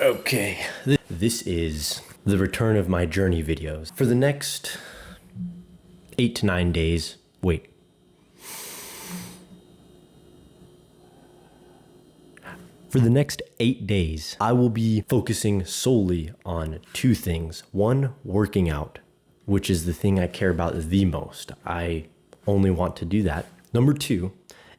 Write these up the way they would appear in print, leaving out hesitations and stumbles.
Okay, this is the return of my journey videos. For the next 8 to 9 days, wait. For the next 8 days, I will be focusing solely on two things. One, working out, which is the thing I care about the most. I only want to do that. Number two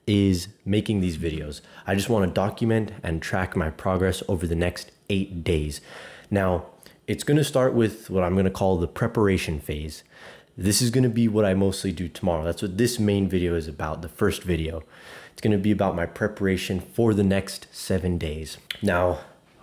is making these videos. I just want to document and track my progress over the next 8 days. Now, it's going to start with what I'm going to call the preparation phase. This is going to be what I mostly do tomorrow. That's what this main video is about, the first video. It's going to be about my preparation for the next 7 days. Now,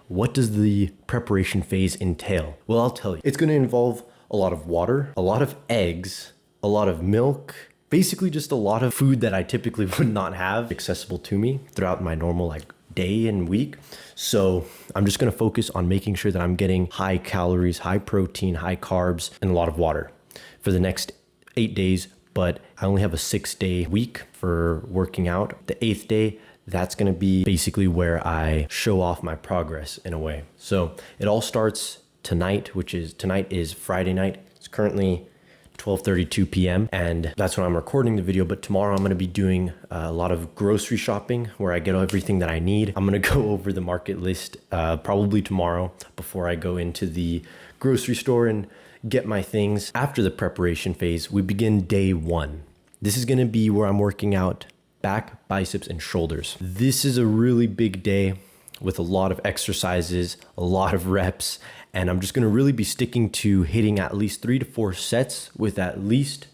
what does the preparation phase entail? Well, I'll tell you. It's going to involve a lot of water, a lot of eggs, a lot of milk, basically just a lot of food that I typically would not have accessible to me throughout my normal day and week. So I'm just going to focus on making sure that I'm getting high calories, high protein, high carbs, and a lot of water for the next 8 days. But I only have a 6-day week for working out. The 8th day, that's going to be basically where I show off my progress in a way. So it all starts tonight, tonight is Friday night. It's currently 12:32 p.m. and that's when I'm recording the video. But tomorrow I'm going to be doing a lot of grocery shopping where I get everything that I need. I'm going to go over the market list probably tomorrow before I go into the grocery store and get my things. After the preparation phase, we begin day one. This is going to be where I'm working out back, biceps, and shoulders. This is a really big day with a lot of exercises, a lot of reps, and I'm just going to really be sticking to hitting at least 3 to 4 sets with at least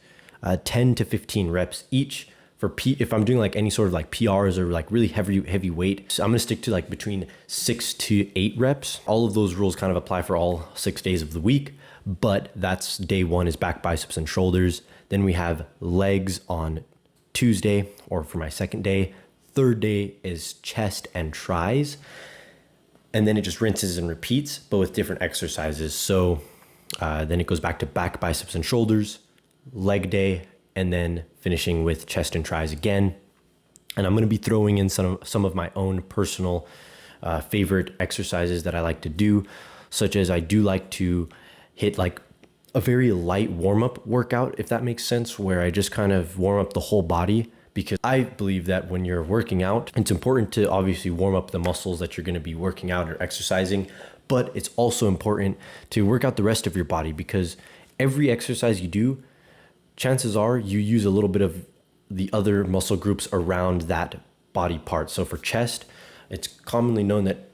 10 to 15 reps each. If I'm doing any sort of PRs or really heavy weight, so I'm going to stick to between 6 to 8 reps. All of those rules kind of apply for all 6 days of the week, but that's day one is back, biceps, and shoulders. Then we have legs on Tuesday, or for my second day. Third day is chest and tris. And then it just rinses and repeats, but with different exercises. So then it goes back to back, biceps, and shoulders, leg day, and then finishing with chest and tris again. And I'm going to be throwing in some of my own personal favorite exercises that I like to do, such as I do like to hit a very light warm-up workout, if that makes sense, where I just kind of warm up the whole body. Because I believe that when you're working out, it's important to obviously warm up the muscles that you're going to be working out or exercising, but it's also important to work out the rest of your body, because every exercise you do, chances are you use a little bit of the other muscle groups around that body part. So for chest, it's commonly known that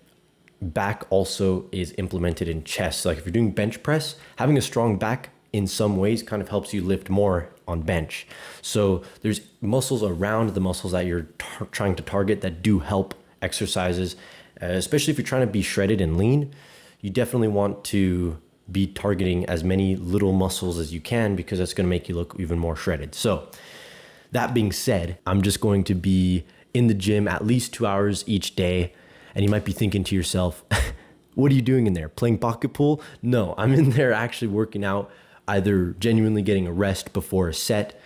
back also is implemented in chest. So if you're doing bench press, having a strong back in some ways kind of helps you lift more on bench. So there's muscles around the muscles that you're trying to target that do help exercises, especially if you're trying to be shredded and lean. You definitely want to be targeting as many little muscles as you can, because that's going to make you look even more shredded. So that being said, I'm just going to be in the gym at least 2 hours each day. And you might be thinking to yourself, what are you doing in there? Playing pocket pool? No, I'm in there actually working out, either genuinely getting a rest before a set,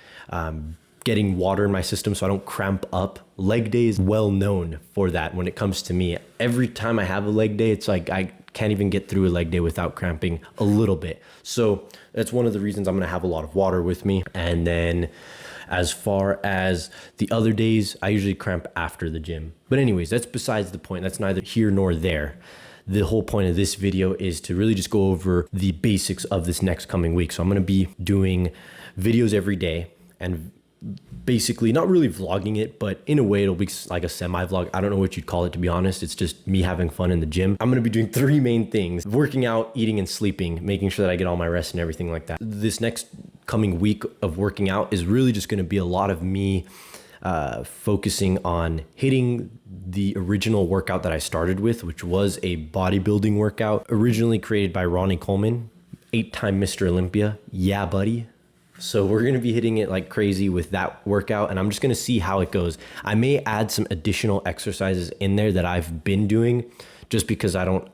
getting water in my system so I don't cramp up. Leg day is well known for that when it comes to me. Every time I have a leg day, it's I can't even get through a leg day without cramping a little bit. So that's one of the reasons I'm going to have a lot of water with me. And then as far as the other days, I usually cramp after the gym. But anyways, that's besides the point. That's neither here nor there. The whole point of this video is to really just go over the basics of this next coming week. So I'm going to be doing videos every day and basically not really vlogging it, but in a way it'll be like a semi-vlog. I don't know what you'd call it, to be honest. It's just me having fun in the gym. I'm going to be doing 3 main things: working out, eating, and sleeping, making sure that I get all my rest and everything like that. This next coming week of working out is really just going to be a lot of me focusing on hitting the original workout that I started with, which was a bodybuilding workout originally created by Ronnie Coleman, 8-time Mr. Olympia. Yeah, buddy. So we're going to be hitting it like crazy with that workout, and I'm just going to see how it goes. I may add some additional exercises in there that I've been doing just because I don't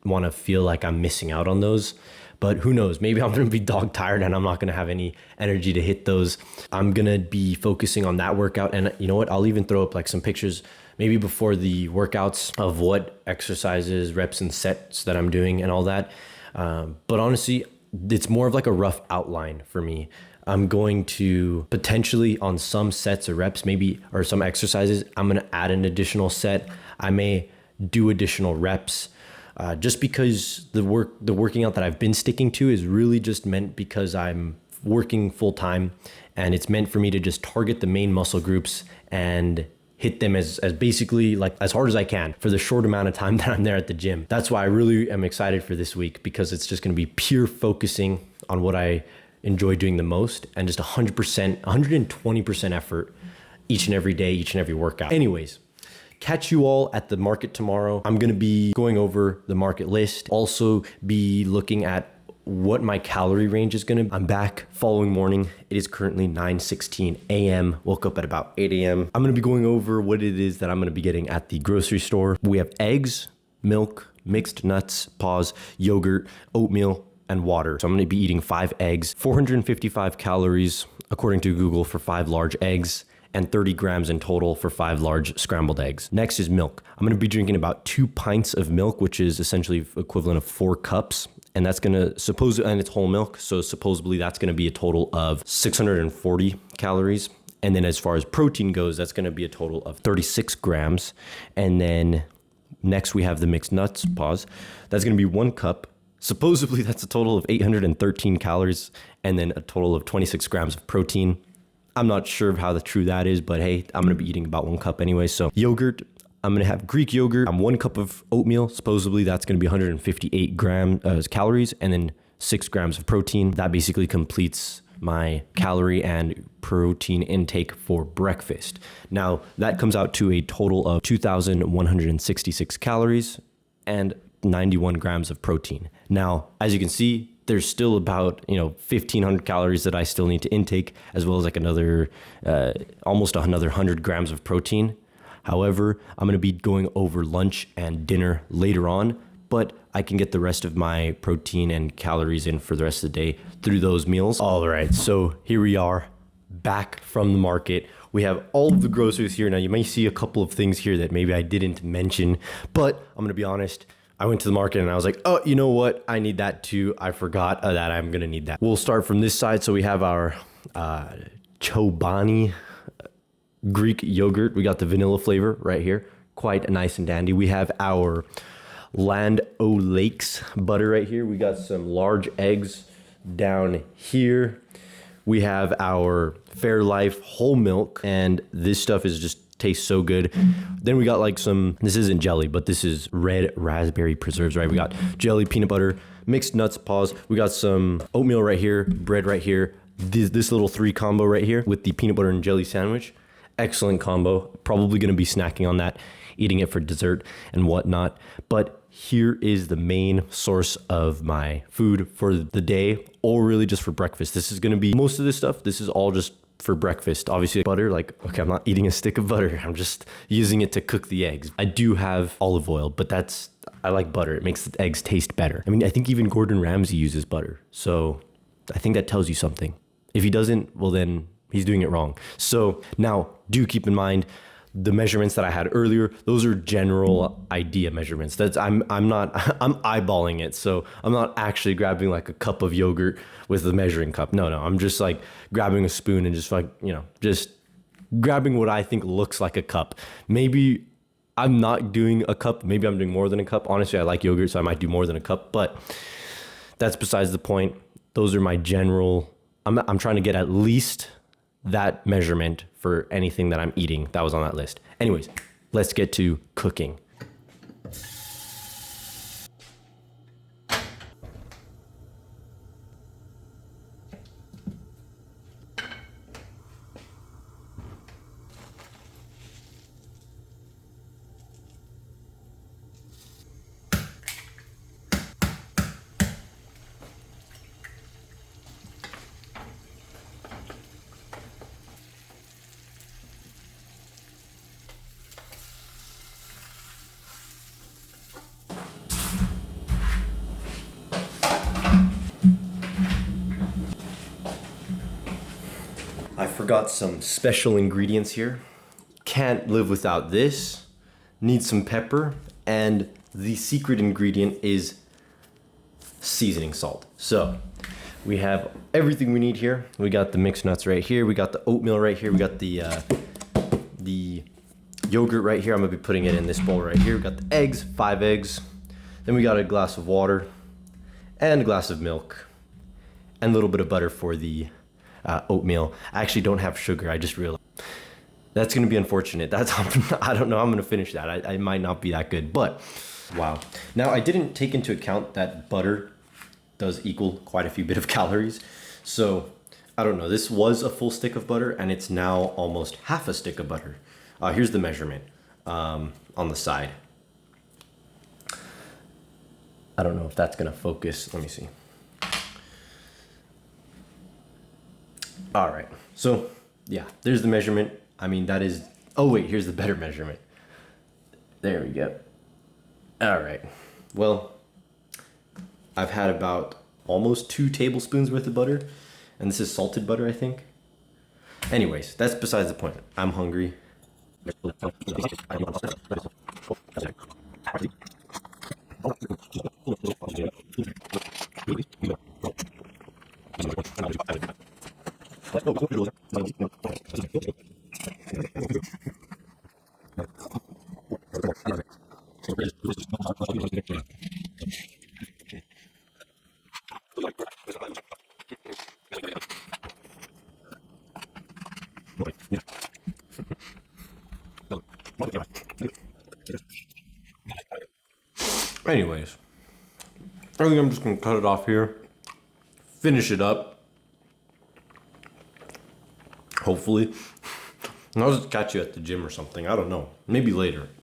want to feel like I'm missing out on those. But who knows, maybe I'm going to be dog tired and I'm not going to have any energy to hit those. I'm going to be focusing on that workout. And you know what? I'll even throw up some pictures maybe before the workouts of what exercises, reps, and sets that I'm doing and all that. But honestly, it's more of like a rough outline for me. I'm going to potentially on some sets or reps, maybe, or some exercises, I'm going to add an additional set. I may do additional reps. Just because the working out that I've been sticking to is really just meant because I'm working full time, and it's meant for me to just target the main muscle groups and hit them as basically like as hard as I can for the short amount of time that I'm there at the gym. That's why I really am excited for this week, because it's just going to be pure focusing on what I enjoy doing the most and just 100%, 120% effort each and every day, each and every workout. Anyways, catch you all at the market tomorrow. I'm going to be going over the market list, also be looking at what my calorie range is going to be. I'm back following morning. It is currently 9:16 a.m. Woke up at about 8 a.m. I'm going to be going over what it is that I'm going to be getting at the grocery store. We have eggs, milk, mixed nuts, yogurt, oatmeal, and water. So I'm going to be eating 5 eggs, 455 calories according to Google for 5 large eggs, and 30 grams in total for 5 large scrambled eggs. Next is milk. I'm going to be drinking about 2 pints of milk, which is essentially equivalent of 4 cups. And that's going to and it's whole milk. So supposedly that's going to be a total of 640 calories. And then as far as protein goes, that's going to be a total of 36 grams. And then next we have the mixed nuts, That's going to be 1 cup. Supposedly that's a total of 813 calories and then a total of 26 grams of protein. I'm not sure of how true that is, but hey, I'm going to be eating about 1 cup anyway. So yogurt, I'm going to have Greek yogurt. 1 cup of oatmeal. Supposedly that's going to be 158 calories and then 6 grams of protein. That basically completes my calorie and protein intake for breakfast. Now that comes out to a total of 2,166 calories and 91 grams of protein. Now, as you can see, there's still about 1,500 calories that I still need to intake, as well as like almost another 100 grams of protein. However, I'm going to be going over lunch and dinner later on, but I can get the rest of my protein and calories in for the rest of the day through those meals. All right, so here we are back from the market. We have all of the groceries here. Now you may see a couple of things here that maybe I didn't mention, but I'm going to be honest. I went to the market and I was like, oh, you know what? I need that too. I forgot that I'm going to need that. We'll start from this side. So we have our Chobani Greek yogurt. We got the vanilla flavor right here. Quite nice and dandy. We have our Land O'Lakes butter right here. We got some large eggs down here. We have our Fairlife whole milk, and this stuff is just tastes so good. Then we got like this isn't jelly, but this is red raspberry preserves, right? We got jelly, peanut butter, mixed nuts, We got some oatmeal right here, bread right here. This little 3 combo right here with the peanut butter and jelly sandwich. Excellent combo. Probably going to be snacking on that, eating it for dessert and whatnot. But here is the main source of my food for the day, or really just for breakfast. This is going to be most of this stuff. This is all just for breakfast. Obviously butter, okay, I'm not eating a stick of butter. I'm just using it to cook the eggs. I do have olive oil, but I like butter. It makes the eggs taste better. I mean, I think even Gordon Ramsay uses butter. So I think that tells you something. If he doesn't, well then he's doing it wrong. So now do keep in mind the measurements that I had earlier. Those are general idea measurements. I'm eyeballing it. So I'm not actually grabbing like a cup of yogurt with the measuring cup. No, I'm just like grabbing a spoon and just just grabbing what I think looks like a cup. Maybe I'm not doing a cup. Maybe I'm doing more than a cup. Honestly, I like yogurt, so I might do more than a cup, but that's besides the point. Those are my general, I'm trying to get at least that measurement for anything that I'm eating that was on that list. Anyways, let's get to cooking. I forgot some special ingredients here. Can't live without this. needs some pepper, and the secret ingredient is seasoning salt. So we have everything we need here. We got the mixed nuts right here. We got the oatmeal right here. We got the yogurt right here. I'm gonna be putting it in this bowl right here. We got the eggs, 5 eggs. Then we got a glass of water and a glass of milk and a little bit of butter for the oatmeal. I actually don't have sugar. I just realized. That's gonna be unfortunate. I don't know. I'm gonna finish that. I might not be that good, but wow. Now I didn't take into account that butter does equal quite a few bit of calories. So I don't know. This was a full stick of butter and it's now almost half a stick of butter. Here's the measurement on the side. I don't know if that's gonna focus. Let me see. All right. So yeah, there's the measurement. I mean, that is, oh wait, here's the better measurement. There we go. All right. Well, I've had about almost 2 tablespoons worth of butter, and this is salted butter, I think. Anyways, that's besides the point. I'm hungry. Anyways, I think I'm just gonna cut it off here, finish it up, hopefully. And I'll just catch you at the gym or something. I don't know. Maybe later.